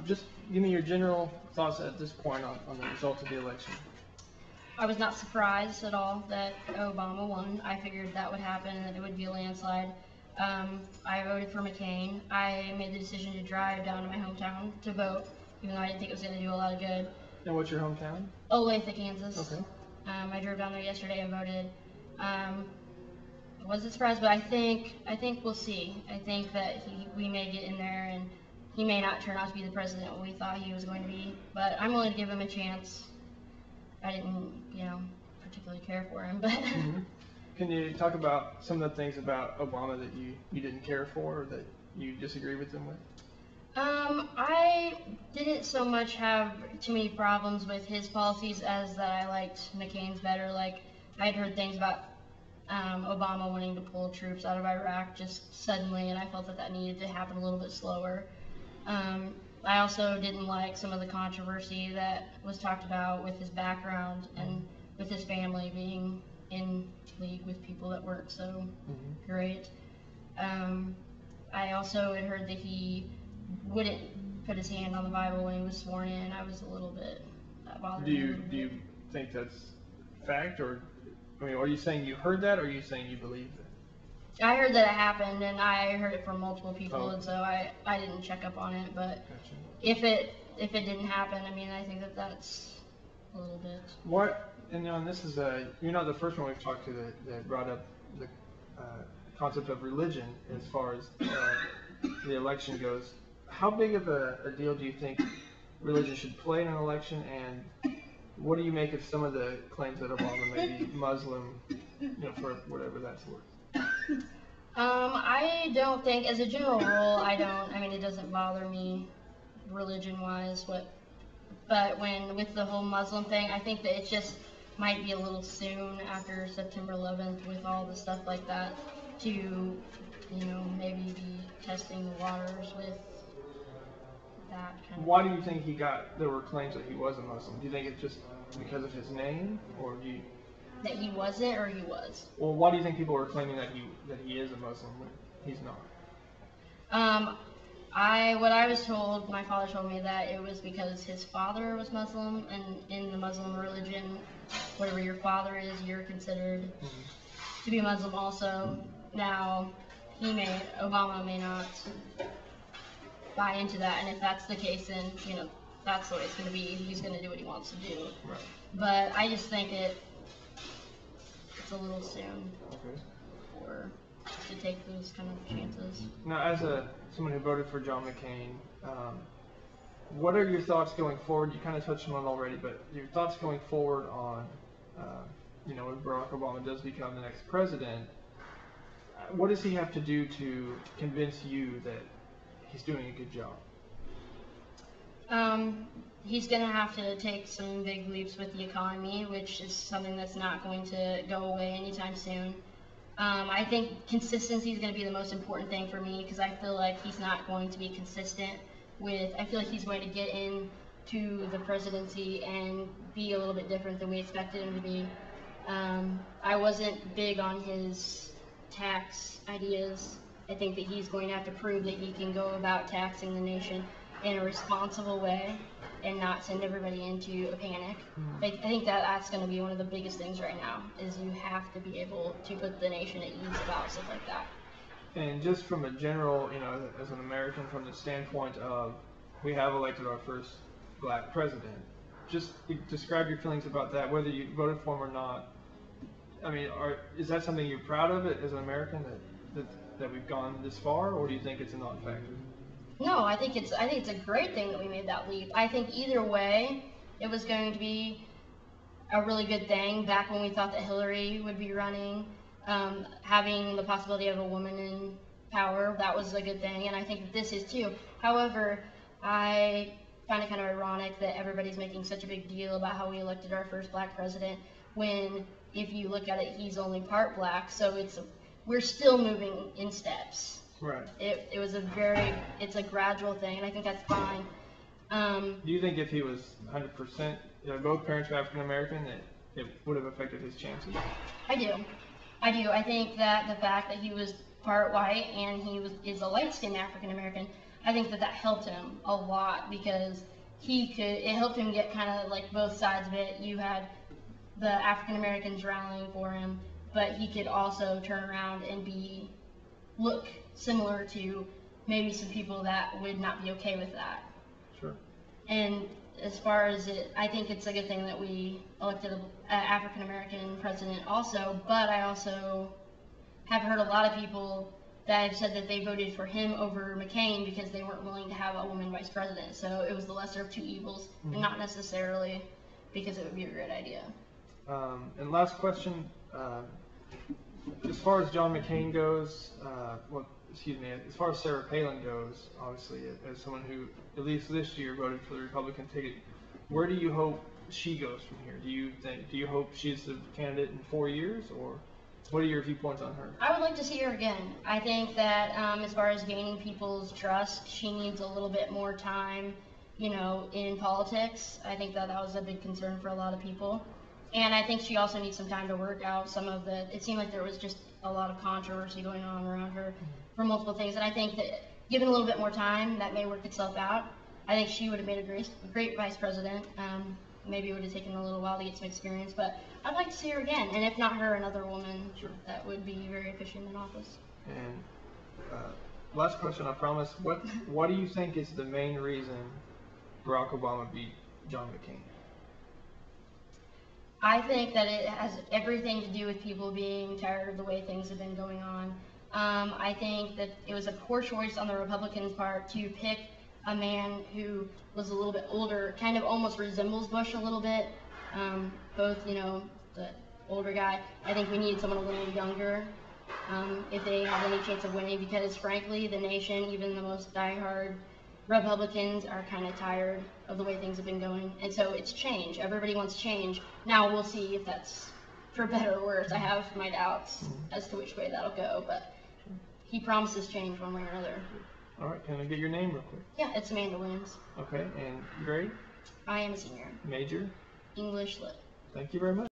Just give me your general thoughts at this point on the results of the election. I was not surprised at all that Obama won. I figured that would happen and that it would be a landslide. I voted for McCain. I made the decision to drive down to my hometown to vote, even though I didn't think it was going to do a lot of good. And what's your hometown? Olathe, Kansas. Okay. I drove down there yesterday and voted. I wasn't surprised, but I think we'll see. I think that we may get in there, and he may not turn out to be the president we thought he was going to be. But I'm willing to give him a chance. I didn't, particularly care for him, but. Mm-hmm. Can you talk about some of the things about Obama that you didn't care for or that you disagree with him with? I didn't so much have too many problems with his policies as that I liked McCain's better. Like, I had heard things about Obama wanting to pull troops out of Iraq just suddenly, and I felt that needed to happen a little bit slower. I also didn't like some of the controversy that was talked about with his background and with his family being in league with people that weren't so great. I also had heard that he wouldn't put his hand on the Bible when he was sworn in. I was a little bit, that bothered me. Do you think that's fact, or are you saying you heard that, or are you saying you believe it? I heard that it happened, and I heard it from multiple people, Oh. and so I didn't check up on it. But Gotcha. if it didn't happen, I think that's a little bit. What, and this is you're not the first one we've talked to that brought up the concept of religion as far as the election goes. How big of a deal do you think religion should play in an election, and what do you make of some of the claims that Obama may be Muslim, for whatever that's worth? I don't think, as a general rule, it doesn't bother me religion-wise, but with the whole Muslim thing, I think that it just might be a little soon after September 11th with all the stuff like that to, maybe be testing the waters with that kind of. Why do you think there were claims that he was a Muslim? Do you think it's just because of his name, or do you? That he wasn't, or he was? Well, why do you think people were claiming that he is a Muslim when he's not? What I was told, my father told me that it was because his father was Muslim, and in the Muslim religion, whatever your father is, you're considered to be Muslim also. Now, Obama may not buy into that, and if that's the case, then, that's the way it's going to be. He's going to do what he wants to do. Right. But I just think it's a little soon to take those kind of chances. Now, as someone who voted for John McCain, what are your thoughts going forward? You kind of touched on it already, but your thoughts going forward on, when Barack Obama does become the next president, what does he have to do to convince you that he's doing a good job? He's going to have to take some big leaps with the economy, which is something that's not going to go away anytime soon. I think consistency is going to be the most important thing for me, because I feel like he's not going to be consistent I feel like he's going to get into the presidency and be a little bit different than we expected him to be. I wasn't big on his tax ideas. I think that he's going to have to prove that he can go about taxing the nation in a responsible way and not send everybody into a panic. I think that's going to be one of the biggest things right now, is you have to be able to put the nation at ease about stuff like that. And just from a general, as an American, from the standpoint of we have elected our first black president, just describe your feelings about that, whether you voted for him or not. Is that something you're proud of it as an American that we've gone this far, or do you think it's a non-factor? No, I think it's a great thing that we made that leap. I think either way, it was going to be a really good thing. Back when we thought that Hillary would be running, having the possibility of a woman in power, that was a good thing, and I think that this is too. However, I find it kind of ironic that everybody's making such a big deal about how we elected our first black president, when if you look at it, he's only part black, so we're still moving in steps. Right. It's a gradual thing, and I think that's fine. Do you think if he was 100%, both parents were African American, that it would have affected his chances? I do. I think that the fact that he was part white and is a light-skinned African American, I think that helped him a lot because it helped him get kind of like both sides of it. You had the African Americans rallying for him, but he could also turn around and look similar to maybe some people that would not be okay with that. Sure. And as far as I think it's a good thing that we elected an African American president also, but I also have heard a lot of people that have said that they voted for him over McCain because they weren't willing to have a woman vice president. So it was the lesser of two evils, and not necessarily because it would be a great idea. And last question, as far as John McCain goes, as far as Sarah Palin goes, obviously, as someone who, at least this year, voted for the Republican ticket, where do you hope she goes from here? Do you hope she's the candidate in 4 years, or what are your viewpoints on her? I would like to see her again. I think that as far as gaining people's trust, she needs a little bit more time, in politics. I think that was a big concern for a lot of people. And I think she also needs some time to work out it seemed like there was just a lot of controversy going on around her for multiple things. And I think that given a little bit more time, that may work itself out. I think she would have made a great vice president. Maybe it would have taken a little while to get some experience, but I'd like to see her again. And if not her, another woman that would be very efficient in office. And last question, I promise. What do you think is the main reason Barack Obama beat John McCain? I think that it has everything to do with people being tired of the way things have been going on. I think that it was a poor choice on the Republicans' part to pick a man who was a little bit older, kind of almost resembles Bush a little bit. Both, the older guy. I think we needed someone a little younger if they had any chance of winning, because frankly, the nation, even the most diehard Republicans, are kind of tired of the way things have been going. And so it's change. Everybody wants change. Now we'll see if that's for better or worse. I have my doubts as to which way that'll go, but he promises change one way or another. All right, can I get your name real quick? Yeah, it's Amanda Williams. Okay, and grade? I am a senior. Major? English Lit. Thank you very much.